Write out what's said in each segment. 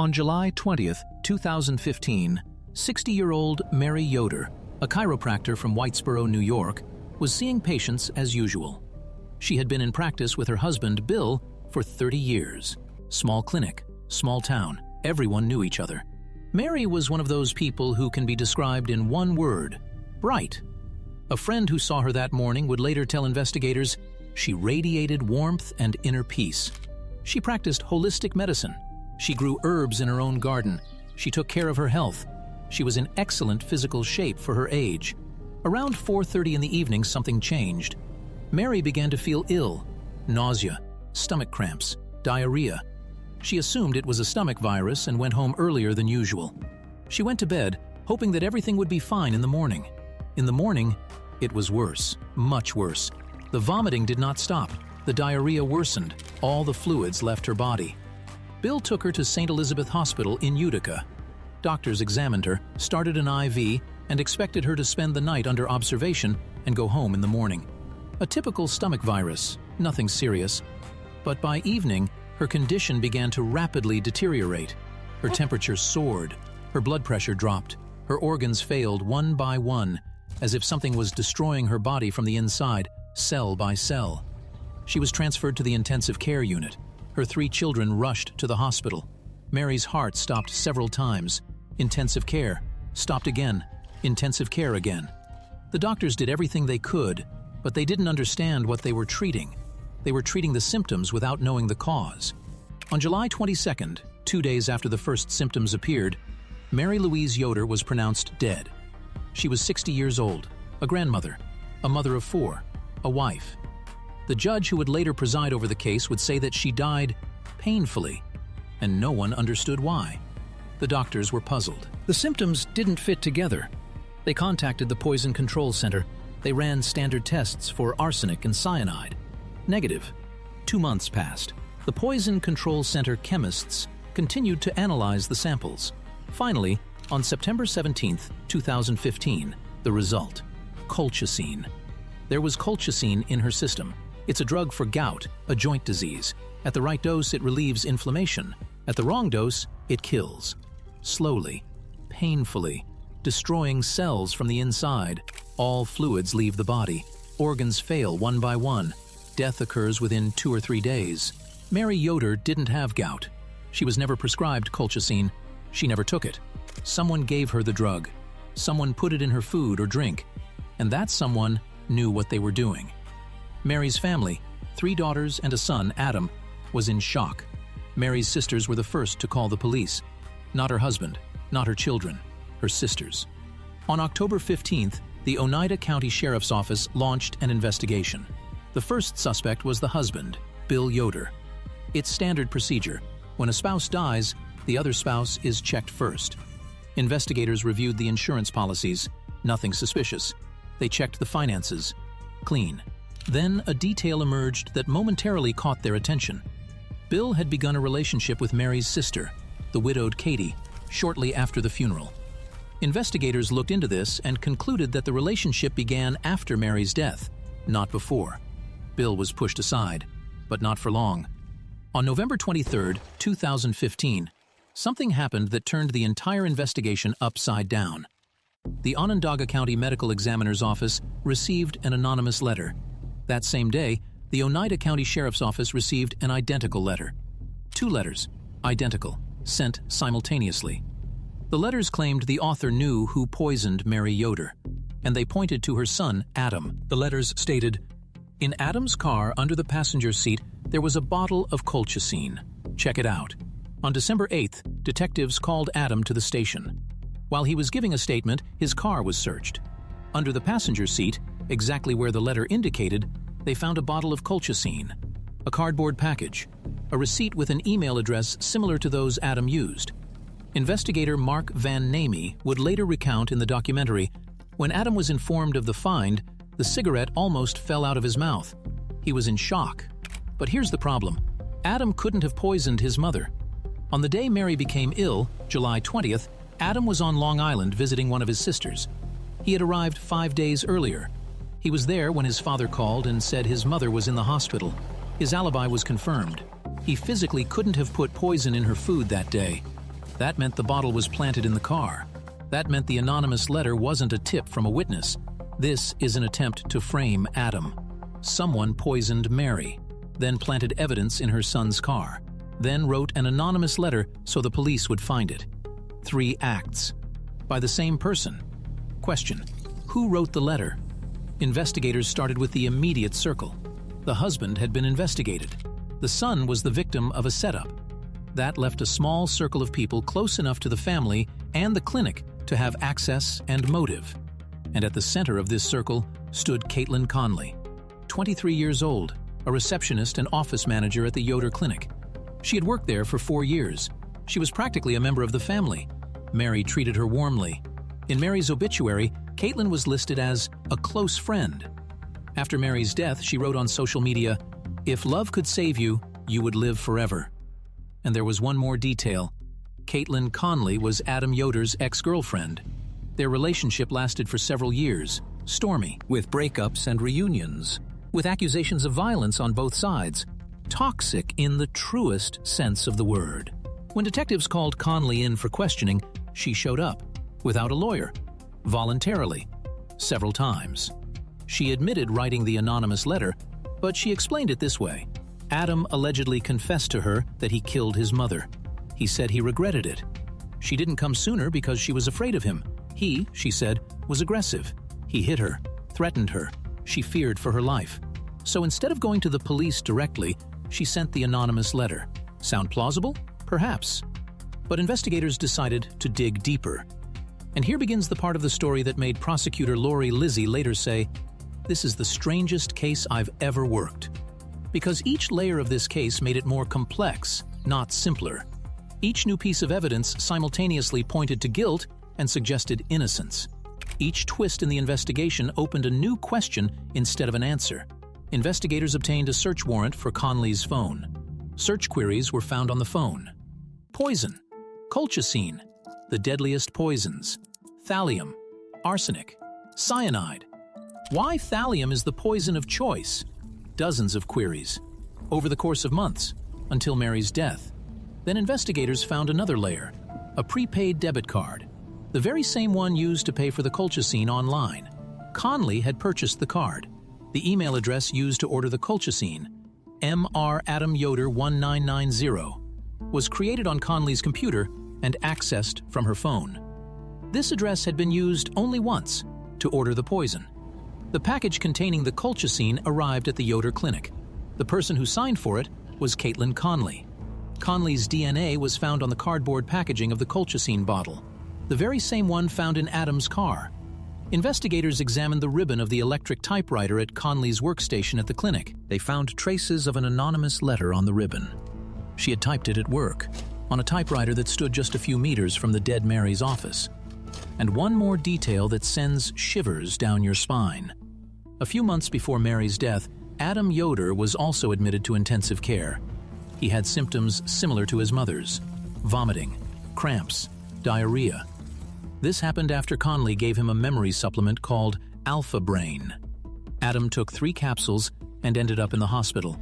On July 20th, 2015, 60-year-old Mary Yoder, a chiropractor from Whitesboro, New York, was seeing patients as usual. She had been in practice with her husband, Bill, for 30 years. Small clinic, small town, everyone knew each other. Mary was one of those people who can be described in one word: bright. A friend who saw her that morning would later tell investigators she radiated warmth and inner peace. She practiced holistic medicine. She grew herbs in her own garden. She took care of her health. She was in excellent physical shape for her age. Around 4:30 in the evening, something changed. Mary began to feel ill: nausea, stomach cramps, diarrhea. She assumed it was a stomach virus and went home earlier than usual. She went to bed, hoping that everything would be fine in the morning. In the morning, it was worse, much worse. The vomiting did not stop. The diarrhea worsened. All the fluids left her body. Bill took her to St. Elizabeth Hospital in Utica. Doctors examined her, started an IV, and expected her to spend the night under observation and go home in the morning. A typical stomach virus, nothing serious. But by evening, her condition began to rapidly deteriorate. Her temperature soared. Her blood pressure dropped. Her organs failed one by one, as if something was destroying her body from the inside, cell by cell. She was transferred to the intensive care unit. Her 3 children rushed to the hospital. Mary's heart stopped several times. Intensive care. Stopped again. Intensive care again. The doctors did everything they could, but they didn't understand what they were treating. They were treating the symptoms without knowing the cause. On July 22nd, 2 days after the first symptoms appeared, Mary Louise Yoder was pronounced dead. She was 60 years old, a grandmother, a mother of 4, a wife. The judge who would later preside over the case would say that she died painfully, and no one understood why. The doctors were puzzled. The symptoms didn't fit together. They contacted the Poison Control Center. They ran standard tests for arsenic and cyanide. Negative. 2 months passed. The Poison Control Center chemists continued to analyze the samples. Finally, on September 17, 2015, the result: colchicine. There was colchicine in her system. It's a drug for gout, a joint disease. At the right dose, it relieves inflammation. At the wrong dose, it kills. Slowly, painfully, destroying cells from the inside. All fluids leave the body. Organs fail one by one. Death occurs within 2 or 3 days. Mary Yoder didn't have gout. She was never prescribed colchicine. She never took it. Someone gave her the drug. Someone put it in her food or drink. And that someone knew what they were doing. Mary's family, 3 daughters and a son, Adam, was in shock. Mary's sisters were the first to call the police. Not her husband, not her children, her sisters. On October 15th, the Oneida County Sheriff's Office launched an investigation. The first suspect was the husband, Bill Yoder. It's standard procedure. When a spouse dies, the other spouse is checked first. Investigators reviewed the insurance policies. Nothing suspicious. They checked the finances. Clean. Then a detail emerged that momentarily caught their attention. Bill had begun a relationship with Mary's sister, the widowed Katie, shortly after the funeral. Investigators looked into this and concluded that the relationship began after Mary's death, not before. Bill was pushed aside, but not for long. On November 23, 2015, something happened that turned the entire investigation upside down. The Onondaga County Medical Examiner's Office received an anonymous letter. That same day, the Oneida County Sheriff's Office received an identical letter. 2 letters, identical, sent simultaneously. The letters claimed the author knew who poisoned Mary Yoder, and they pointed to her son, Adam. The letters stated, "In Adam's car under the passenger seat, there was a bottle of colchicine. Check it out." On December 8th, detectives called Adam to the station. While he was giving a statement, his car was searched. Under the passenger seat, exactly where the letter indicated, they found a bottle of colchicine, a cardboard package, a receipt with an email address similar to those Adam used. Investigator Mark Van Namey would later recount in the documentary, when Adam was informed of the find, the cigarette almost fell out of his mouth. He was in shock. But here's the problem. Adam couldn't have poisoned his mother. On the day Mary became ill, July 20th, Adam was on Long Island visiting one of his sisters. He had arrived 5 days earlier. He was there when his father called and said his mother was in the hospital. His alibi was confirmed. He physically couldn't have put poison in her food that day. That meant the bottle was planted in the car. That meant the anonymous letter wasn't a tip from a witness. This is an attempt to frame Adam. Someone poisoned Mary, then planted evidence in her son's car, then wrote an anonymous letter so the police would find it. 3 acts. By the same person. Question: who wrote the letter? Investigators started with the immediate circle. The husband had been investigated. The son was the victim of a setup. That left a small circle of people close enough to the family and the clinic to have access and motive. And at the center of this circle stood Kaitlyn Conley, 23 years old, a receptionist and office manager at the Yoder Clinic. She had worked there for 4 years. She was practically a member of the family. Mary treated her warmly. In Mary's obituary, Kaitlyn was listed as a close friend. After Mary's death, she wrote on social media, "If love could save you, you would live forever." And there was one more detail. Kaitlyn Conley was Adam Yoder's ex-girlfriend. Their relationship lasted for several years, stormy, with breakups and reunions, with accusations of violence on both sides, toxic in the truest sense of the word. When detectives called Conley in for questioning, she showed up, without a lawyer, voluntarily, several times. She admitted writing the anonymous letter, but she explained it this way. Adam allegedly confessed to her that he killed his mother. He said he regretted it. She didn't come sooner because she was afraid of him. He, she said, was aggressive. He hit her, threatened her. She feared for her life. So instead of going to the police directly, she sent the anonymous letter. Sound plausible? Perhaps. But investigators decided to dig deeper. And here begins the part of the story that made prosecutor Lori Lizzie later say, "This is the strangest case I've ever worked." Because each layer of this case made it more complex, not simpler. Each new piece of evidence simultaneously pointed to guilt and suggested innocence. Each twist in the investigation opened a new question instead of an answer. Investigators obtained a search warrant for Conley's phone. Search queries were found on the phone. Poison, colchicine, the deadliest poisons, thallium, arsenic, cyanide. Why thallium is the poison of choice? Dozens of queries, over the course of months, until Mary's death. Then investigators found another layer, a prepaid debit card, the very same one used to pay for the colchicine online. Conley had purchased the card. The email address used to order the colchicine, mradamyoder1990, was created on Conley's computer and accessed from her phone. This address had been used only once to order the poison. The package containing the colchicine arrived at the Yoder Clinic. The person who signed for it was Kaitlyn Conley. Conley's DNA was found on the cardboard packaging of the colchicine bottle, the very same one found in Adam's car. Investigators examined the ribbon of the electric typewriter at Conley's workstation at the clinic. They found traces of an anonymous letter on the ribbon. She had typed it at work, on a typewriter that stood just a few meters from the dead Mary's office. And one more detail that sends shivers down your spine. A few months before Mary's death, Adam Yoder was also admitted to intensive care. He had symptoms similar to his mother's: vomiting, cramps, diarrhea. This happened after Conley gave him a memory supplement called Alpha Brain. Adam took 3 capsules and ended up in the hospital.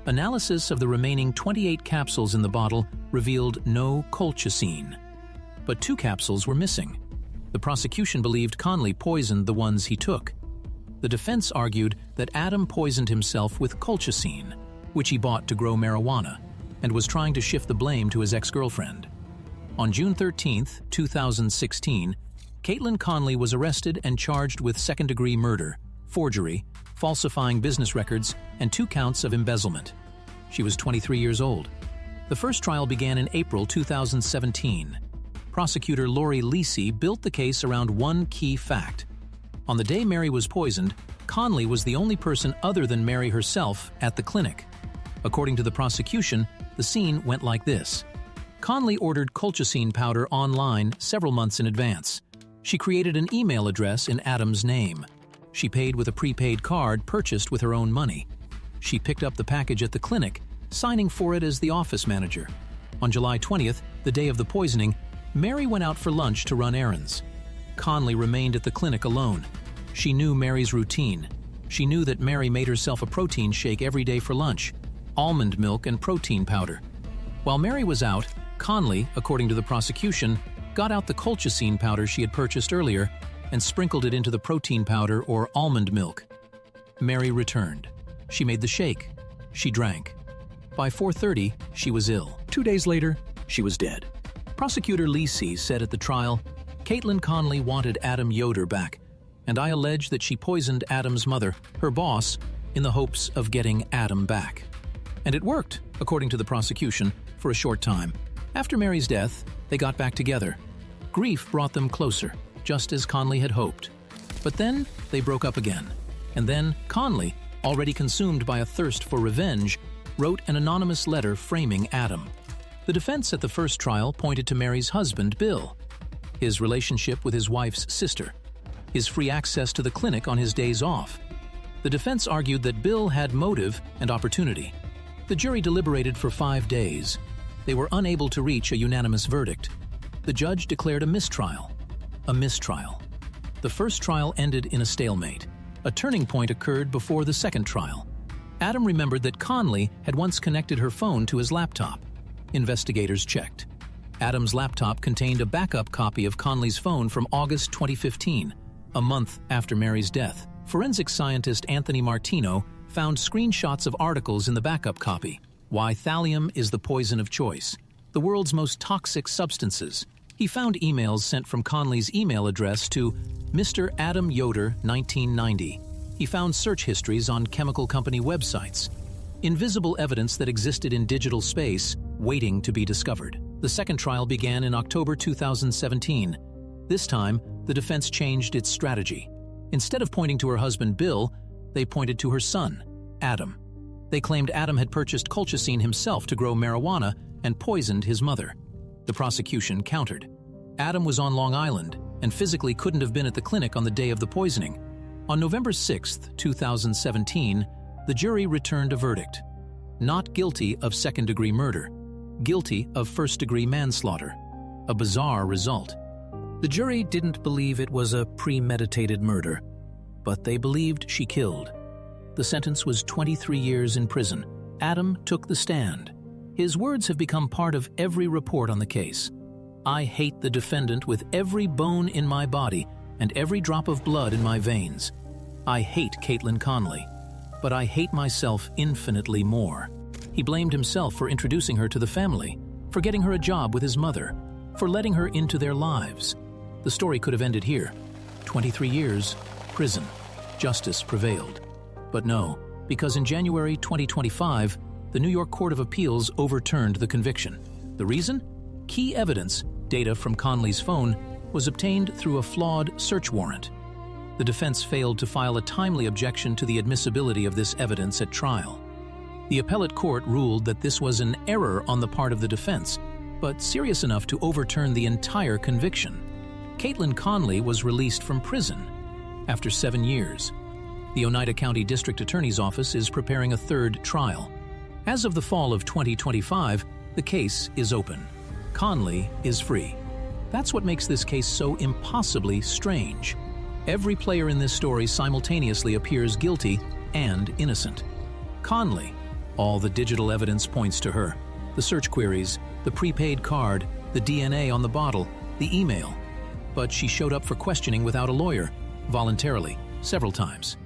Analysis of the remaining 28 capsules in the bottle revealed no colchicine. But 2 capsules were missing. The prosecution believed Conley poisoned the ones he took. The defense argued that Adam poisoned himself with colchicine, which he bought to grow marijuana, and was trying to shift the blame to his ex-girlfriend. On June 13, 2016, Kaitlyn Conley was arrested and charged with second-degree murder, forgery, falsifying business records, and 2 counts of embezzlement. She was 23 years old. The first trial began in April 2017. Prosecutor Lori Lizzie built the case around one key fact. On the day Mary was poisoned, Conley was the only person other than Mary herself at the clinic. According to the prosecution, the scene went like this. Conley ordered colchicine powder online several months in advance. She created an email address in Adam's name. She paid with a prepaid card purchased with her own money. She picked up the package at the clinic, signing for it as the office manager. On July 20th, the day of the poisoning, Mary went out for lunch to run errands. Conley remained at the clinic alone. She knew Mary's routine. She knew that Mary made herself a protein shake every day for lunch, almond milk and protein powder. While Mary was out, Conley, according to the prosecution, got out the colchicine powder she had purchased earlier and sprinkled it into the protein powder or almond milk. Mary returned. She made the shake. She drank. By 4:30, she was ill. 2 days later, she was dead. Prosecutor Lisi said at the trial, "Kaitlyn Conley wanted Adam Yoder back, and I allege that she poisoned Adam's mother, her boss, in the hopes of getting Adam back." And it worked, according to the prosecution, for a short time. After Mary's death, they got back together. Grief brought them closer, just as Conley had hoped. But then they broke up again. And then Conley, already consumed by a thirst for revenge, wrote an anonymous letter framing Adam. The defense at the first trial pointed to Mary's husband, Bill, his relationship with his wife's sister, his free access to the clinic on his days off. The defense argued that Bill had motive and opportunity. The jury deliberated for 5 days. They were unable to reach a unanimous verdict. The judge declared a mistrial. A mistrial. The first trial ended in a stalemate. A turning point occurred before the second trial. Adam remembered that Conley had once connected her phone to his laptop. Investigators checked. Adam's laptop contained a backup copy of Conley's phone from August 2015, a month after Mary's death. Forensic scientist Anthony Martino found screenshots of articles in the backup copy. Why thallium is the poison of choice, the world's most toxic substances. He found emails sent from Conley's email address to Mr. Adam Yoder, 1990. He found search histories on chemical company websites. Invisible evidence that existed in digital space, waiting to be discovered. The second trial began in October 2017. This time, the defense changed its strategy. Instead of pointing to her husband Bill, they pointed to her son, Adam. They claimed Adam had purchased colchicine himself to grow marijuana and poisoned his mother. The prosecution countered. Adam was on Long Island and physically couldn't have been at the clinic on the day of the poisoning. On November 6, 2017, the jury returned a verdict. Not guilty of second-degree murder, guilty of first-degree manslaughter. A bizarre result. The jury didn't believe it was a premeditated murder, but they believed she killed. The sentence was 23 years in prison. Adam took the stand. His words have become part of every report on the case. "I hate the defendant with every bone in my body and every drop of blood in my veins. I hate Kaitlyn Conley, but I hate myself infinitely more." He blamed himself for introducing her to the family, for getting her a job with his mother, for letting her into their lives. The story could have ended here. 23 years, prison. Justice prevailed. But no, because in January 2025, the New York Court of Appeals overturned the conviction. The reason? Key evidence, data from Conley's phone, was obtained through a flawed search warrant. The defense failed to file a timely objection to the admissibility of this evidence at trial. The appellate court ruled that this was an error on the part of the defense, but serious enough to overturn the entire conviction. Kaitlyn Conley was released from prison after 7 years. The Oneida County District Attorney's Office is preparing a third trial. As of the fall of 2025, the case is open. Conley is free. That's what makes this case so impossibly strange. Every player in this story simultaneously appears guilty and innocent. Conley, all the digital evidence points to her. The search queries, the prepaid card, the DNA on the bottle, the email. But she showed up for questioning without a lawyer, voluntarily, several times.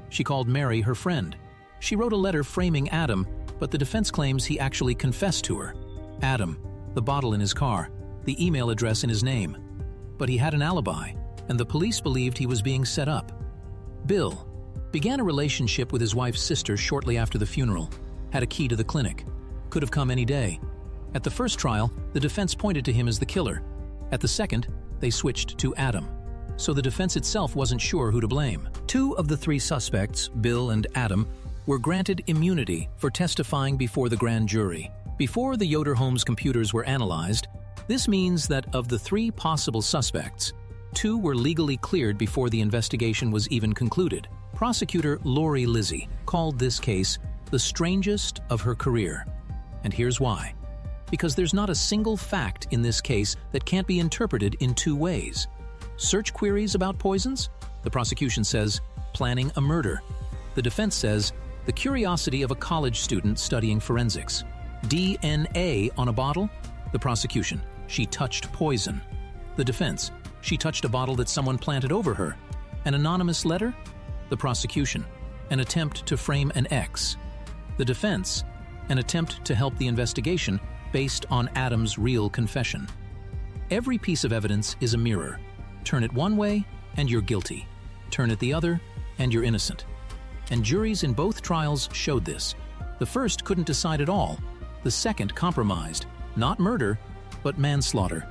She called Mary her friend. She wrote a letter framing Adam, but the defense claims he actually confessed to her. Adam, the bottle in his car, the email address in his name. But he had an alibi, and the police believed he was being set up. Bill began a relationship with his wife's sister shortly after the funeral, had a key to the clinic, could have come any day. At the first trial, the defense pointed to him as the killer. At the second, they switched to Adam. So the defense itself wasn't sure who to blame. 2 of the 3 suspects, Bill and Adam, were granted immunity for testifying before the grand jury. Before the Yoder home's computers were analyzed, this means that of the 3 possible suspects, 2 were legally cleared before the investigation was even concluded. Prosecutor Lori Lizzie called this case the strangest of her career. And here's why. Because there's not a single fact in this case that can't be interpreted in 2 ways. Search queries about poisons? The prosecution says, planning a murder. The defense says, the curiosity of a college student studying forensics. DNA on a bottle? The prosecution: she touched poison. The defense: she touched a bottle that someone planted over her. An anonymous letter? The prosecution: an attempt to frame an ex. The defense: an attempt to help the investigation based on Adam's real confession. Every piece of evidence is a mirror. Turn it one way, and you're guilty. Turn it the other, and you're innocent. And juries in both trials showed this. The first couldn't decide at all. The second compromised. Not murder, but manslaughter.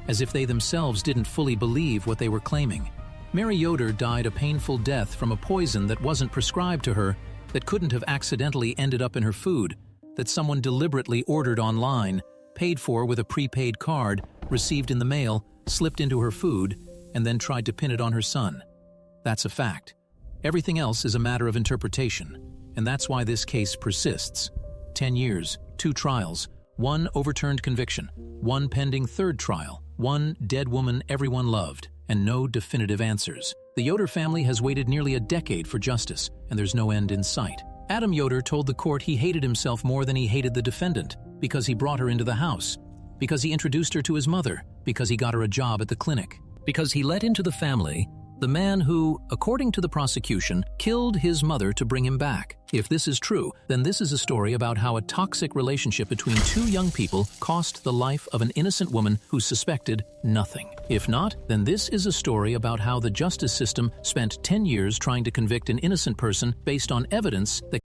As if they themselves didn't fully believe what they were claiming. Mary Yoder died a painful death from a poison that wasn't prescribed to her, that couldn't have accidentally ended up in her food, that someone deliberately ordered online, paid for with a prepaid card, received in the mail, slipped into her food, and then tried to pin it on her son. That's a fact. Everything else is a matter of interpretation, and that's why this case persists. 10 years, 2 trials, 1 overturned conviction, 1 pending third trial, 1 dead woman everyone loved, and no definitive answers. The Yoder family has waited nearly a decade for justice, and there's no end in sight. Adam Yoder told the court he hated himself more than he hated the defendant, because he brought her into the house, because he introduced her to his mother, because he got her a job at the clinic, because he let into the family the man who, according to the prosecution, killed his mother to bring him back. If this is true, then this is a story about how a toxic relationship between 2 young people cost the life of an innocent woman who suspected nothing. If not, then this is a story about how the justice system spent 10 years trying to convict an innocent person based on evidence that